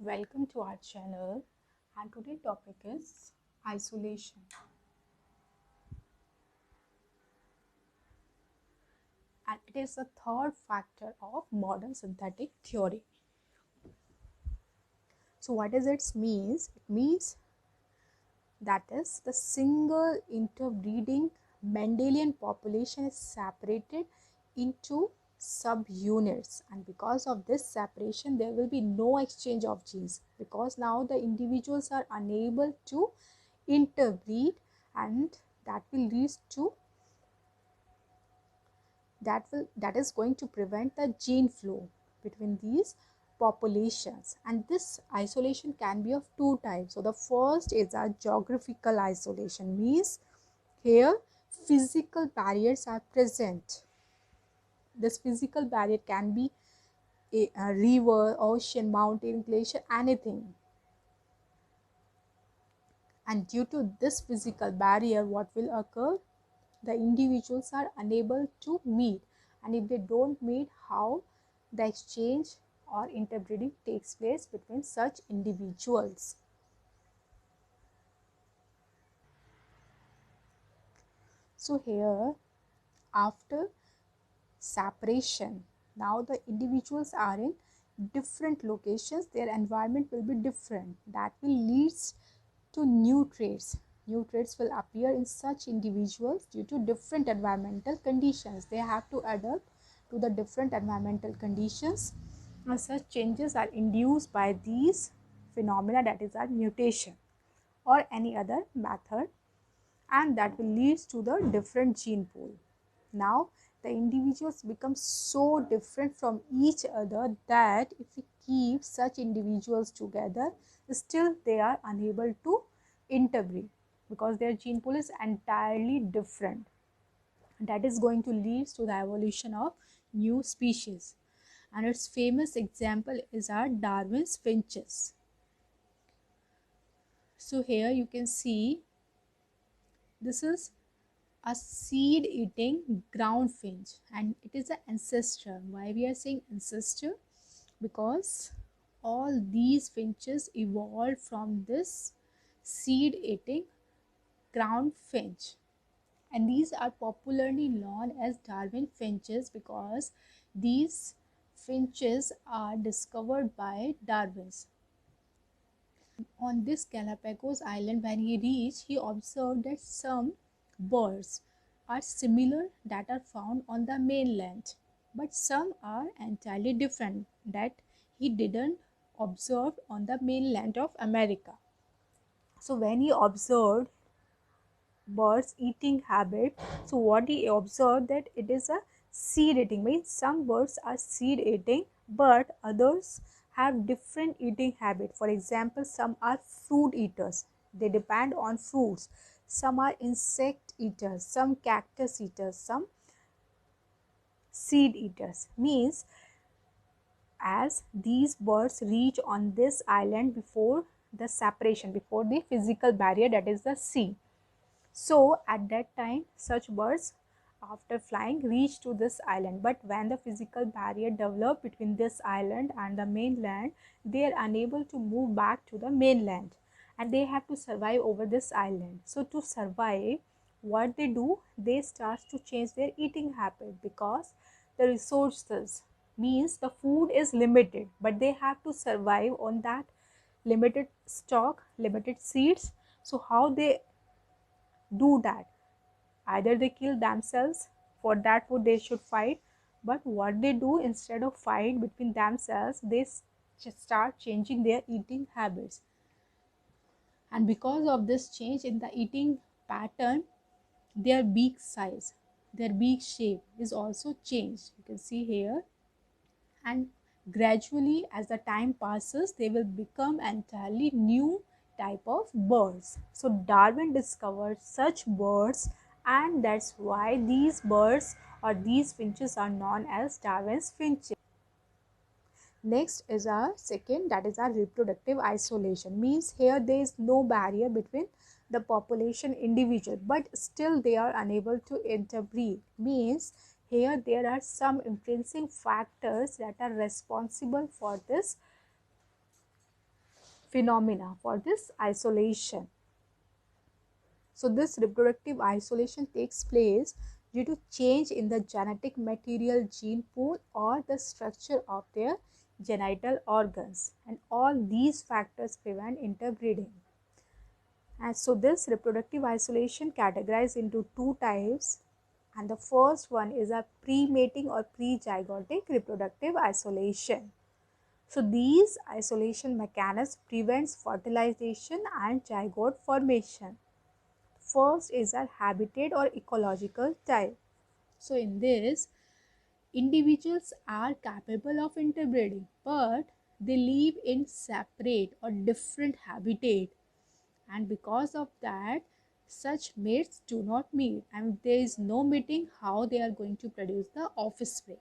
Welcome to our channel, and today's topic is isolation, and it is the third factor of modern synthetic theory. So what does it means? It means that is the single interbreeding Mendelian population is separated into subunits, and because of this separation there will be no exchange of genes, because now the individuals are unable to interbreed, and that will lead to that is going to prevent the gene flow between these populations. And this isolation can be of two types. So the first is a geographical isolation, means here physical barriers are present. This physical barrier can be a river, ocean, mountain, glacier, anything. And due to this physical barrier, what will occur? The individuals are unable to meet, and if they don't meet, how the exchange or interbreeding takes place between such individuals. So here, after separation, now the individuals are in different locations, their environment will be different. That will lead to new traits. New traits will appear in such individuals due to different environmental conditions. They have to adapt to the different environmental conditions, and such changes are induced by these phenomena, that is, our mutation or any other method, and that will lead to the different gene pool. Now the individuals become so different from each other that if we keep such individuals together, still they are unable to interbreed, because their gene pool is entirely different. That is going to lead to the evolution of new species, and its famous example is our Darwin's finches. So here you can see this is a seed eating ground finch, and it is an ancestor. Why we are saying ancestor? Because all these finches evolved from this seed eating ground finch, and these are popularly known as Darwin finches because these finches are discovered by Darwin's. On this Galapagos island, when he reached, he observed that some birds are similar that are found on the mainland, but some are entirely different that he didn't observe on the mainland of America. So when he observed birds eating habit, so what he observed, that it is a seed eating, means some birds are seed eating but others have different eating habit. For example, some are fruit eaters, they depend on fruits. Some are insect eaters, some cactus eaters, some seed eaters. Means as these birds reach on this island before the separation, before the physical barrier, that is the sea. So at that time, such birds after flying reach to this island, but when the physical barrier developed between this island and the mainland, they are unable to move back to the mainland, and they have to survive over this island. So to survive, what they do, they start to change their eating habit, because the resources, means the food is limited, but they have to survive on that limited stock, limited seeds. So how they do that? Either they kill themselves, for that food they should fight, but what they do, instead of fight between themselves, they start changing their eating habits. And because of this change in the eating pattern, their beak size, their beak shape is also changed, you can see here. And gradually, as the time passes, they will become entirely new type of birds. So Darwin discovered such birds, and that's why these birds or these finches are known as Darwin's finches. Next is our second, that is our reproductive isolation. Means here there is no barrier between the population individual, but still they are unable to interbreed. Means here there are some influencing factors that are responsible for this phenomena for this isolation. So this reproductive isolation takes place due to change in the genetic material gene pool or the structure of their genital organs, and all these factors prevent interbreeding. And so this reproductive isolation categorized into two types, and the first one is a pre-mating or pre-zygotic reproductive isolation. So these isolation mechanisms prevents fertilization and zygote formation. First is our habitat or ecological type. So in this, individuals are capable of interbreeding, but they live in separate or different habitat, and because of that, such mates do not meet, and there is no meeting how they are going to produce the offspring.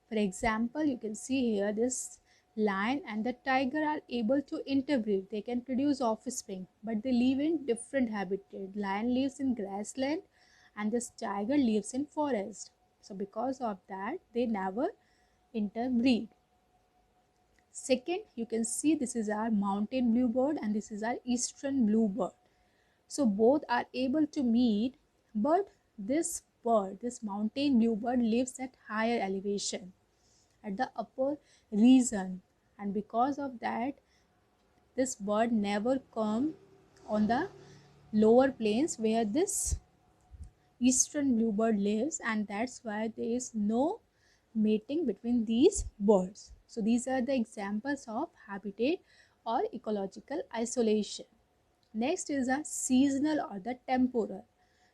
For example, you can see here this lion and the tiger are able to interbreed. They can produce offspring, but they live in different habitat. Lion lives in grassland and this tiger lives in forest. So because of that, they never interbreed. Second, you can see this is our mountain bluebird and this is our eastern bluebird. So both are able to meet, but this bird, this mountain bluebird, lives at higher elevation, at the upper region, and because of that, this bird never come on the lower plains where this eastern bluebird lives, and that's why there is no mating between these birds. So these are the examples of habitat or ecological isolation. Next is a seasonal or the temporal.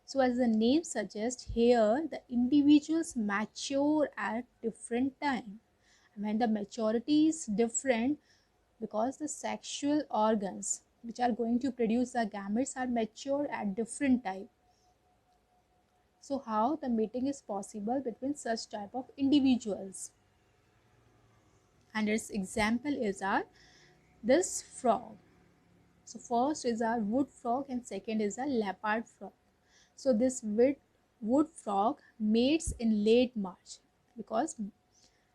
So as the name suggests, here the individuals mature at different time. When the maturity is different, because the sexual organs which are going to produce the gametes are mature at different time. So how the mating is possible between such type of individuals? And its example is our this frog. So first is our wood frog and second is a leopard frog. So this wood frog mates in late March because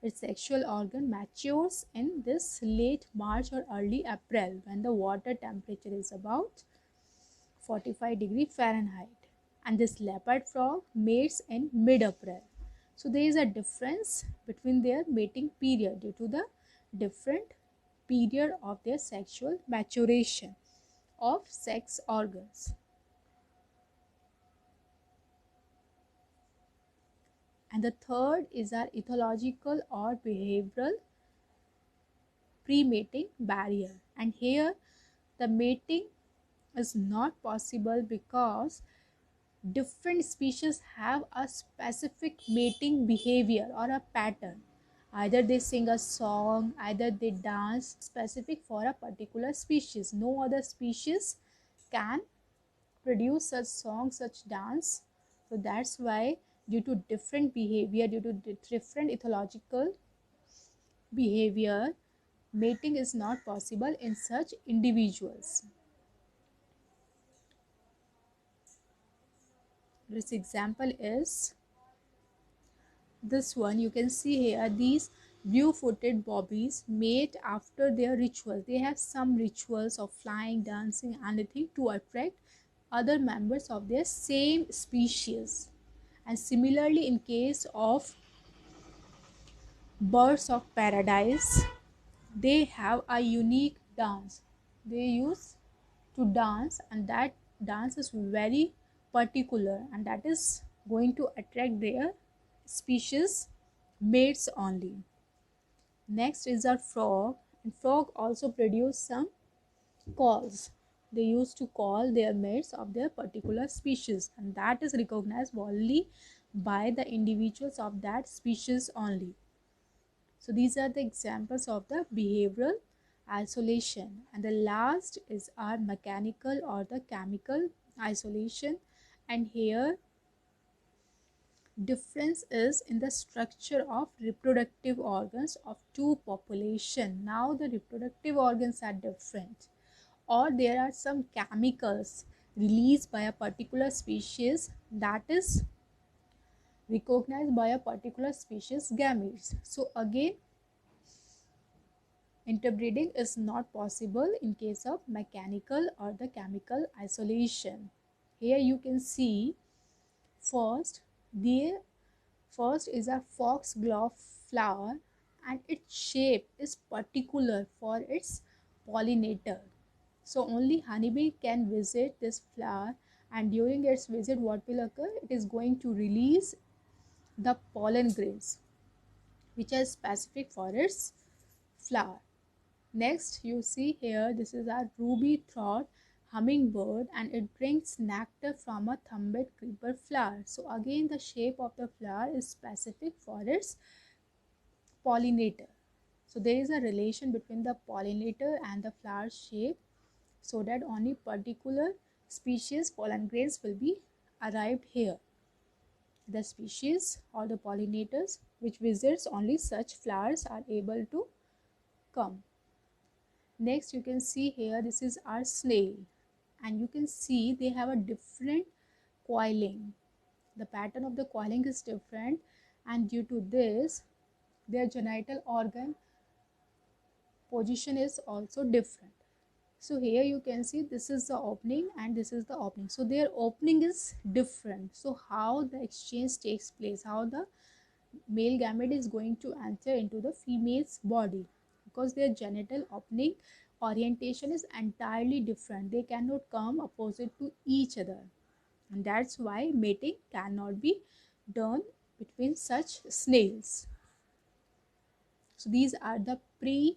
its sexual organ matures in this late March or early April when the water temperature is about 45 °F. And this leopard frog mates in mid-April. So there is a difference between their mating period due to the different period of their sexual maturation of sex organs. And the third is our ethological or behavioral pre-mating barrier. And here the mating is not possible because different species have a specific mating behavior or a pattern. Either they sing a song, either they dance specific for a particular species. No other species can produce such song, such dance. So that's why due to different behavior, due to different ethological behavior, mating is not possible in such individuals. This example is this one. You can see here these blue-footed bobbies mate after their rituals. They have some rituals of flying, dancing, anything to attract other members of their same species. And similarly, in case of birds of paradise, they have a unique dance they use to dance, and that dance is very particular, and that is going to attract their species mates only. Next is our frog, and frog also produce some calls. They used to call their mates of their particular species, and that is recognized only by the individuals of that species only. So these are the examples of the behavioral isolation. And the last is our mechanical or the chemical isolation. And here difference is in the structure of reproductive organs of two population. Now the reproductive organs are different, or there are some chemicals released by a particular species that is recognized by a particular species gametes. So again, interbreeding is not possible in case of mechanical or the chemical isolation. Here you can see first is a foxglove flower, and its shape is particular for its pollinator. So only honeybee can visit this flower, and during its visit what will occur? It is going to release the pollen grains which are specific for its flower. Next you see here, this is a ruby throat hummingbird, and it drinks nectar from a thumbed creeper flower. So again the shape of the flower is specific for its pollinator. So there is a relation between the pollinator and the flower shape, so that only particular species pollen grains will be arrived here. The species or the pollinators which visits only such flowers are able to come. Next you can see here, this is our snail, and you can see they have a different coiling. The pattern of the coiling is different, and due to this their genital organ position is also different. So here you can see this is the opening and this is the opening. So their opening is different. So how the exchange takes place, how the male gamete is going to enter into the female's body, because their genital opening orientation is entirely different. They cannot come opposite to each other, and that's why mating cannot be done between such snails. So these are the pre-zygotic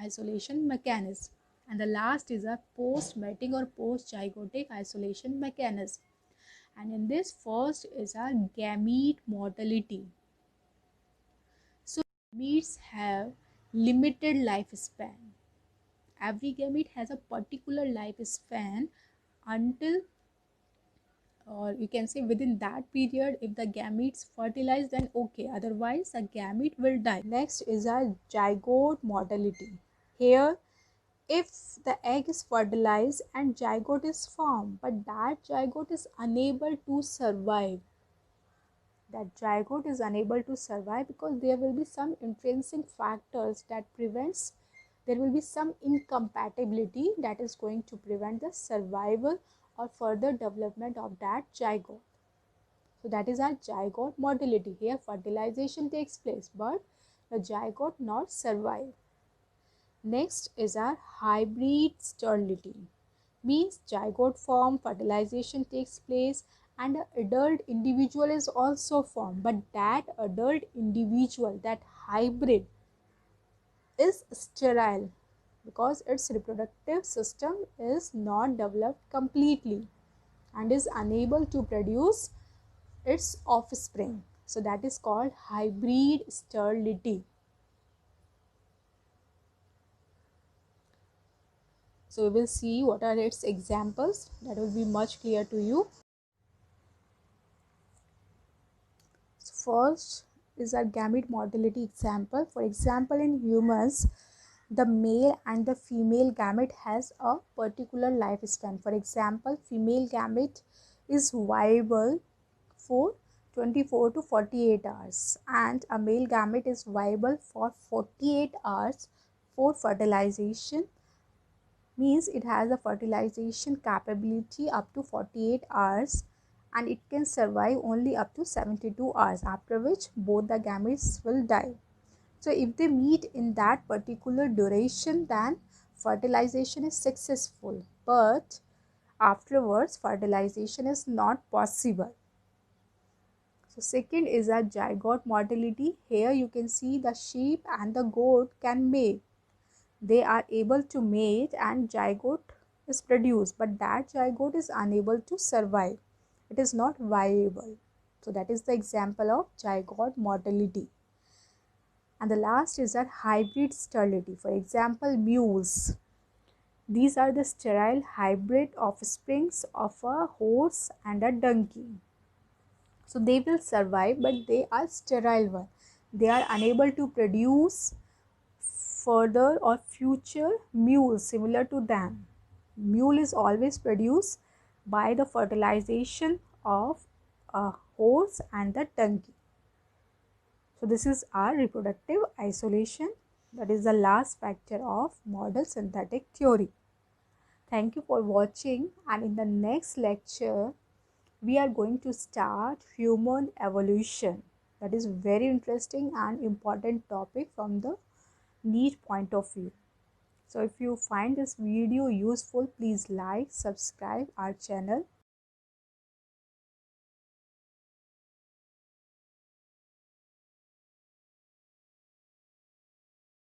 isolation mechanism, and the last is a post-mating or post-zygotic isolation mechanism. And in this, first is our gamete motility. So gametes have limited lifespan. Every gamete has a particular lifespan until, or you can say within that period, if the gametes fertilize then okay, otherwise the gamete will die. Next is our zygote motility. Here, if the egg is fertilized and zygote is formed, but that zygote is unable to survive, because there will be some intrinsic factors that prevents, there will be some incompatibility that is going to prevent the survival or further development of that zygote. So that is our zygote motility. Here fertilization takes place but the zygote not survive. Next is our hybrid sterility. Means zygote form, fertilization takes place, and an adult individual is also formed, but that adult individual, that hybrid, is sterile because its reproductive system is not developed completely and is unable to produce its offspring. So that is called hybrid sterility. So we will see what are its examples. That will be much clear to you. So first is our gamete motility example. For example, in humans, the male and the female gamete has a particular lifespan. For example, female gamete is viable for 24 to 48 hours and a male gamete is viable for 48 hours for fertilization. Means it has a fertilization capability up to 48 hours and it can survive only up to 72 hours, after which both the gametes will die. So if they meet in that particular duration, then fertilization is successful, but afterwards fertilization is not possible. So second is a zygote motility. Here you can see the sheep and the goat can mate. They are able to mate and zygote is produced, but that zygote is unable to survive. It is not viable. So that is the example of zygote motility. And the last is that hybrid sterility. For example, mules. These are the sterile hybrid offsprings of a horse and a donkey. So they will survive, but they are sterile one. They are unable to produce further or future mules similar to them. Mule is always produced by the fertilization of a horse and the donkey. So this is our reproductive isolation. That is the last factor of model synthetic theory. Thank you for watching, and in the next lecture we are going to start human evolution. That is very interesting and important topic from the NEET point of view. So if you find this video useful, please like, subscribe our channel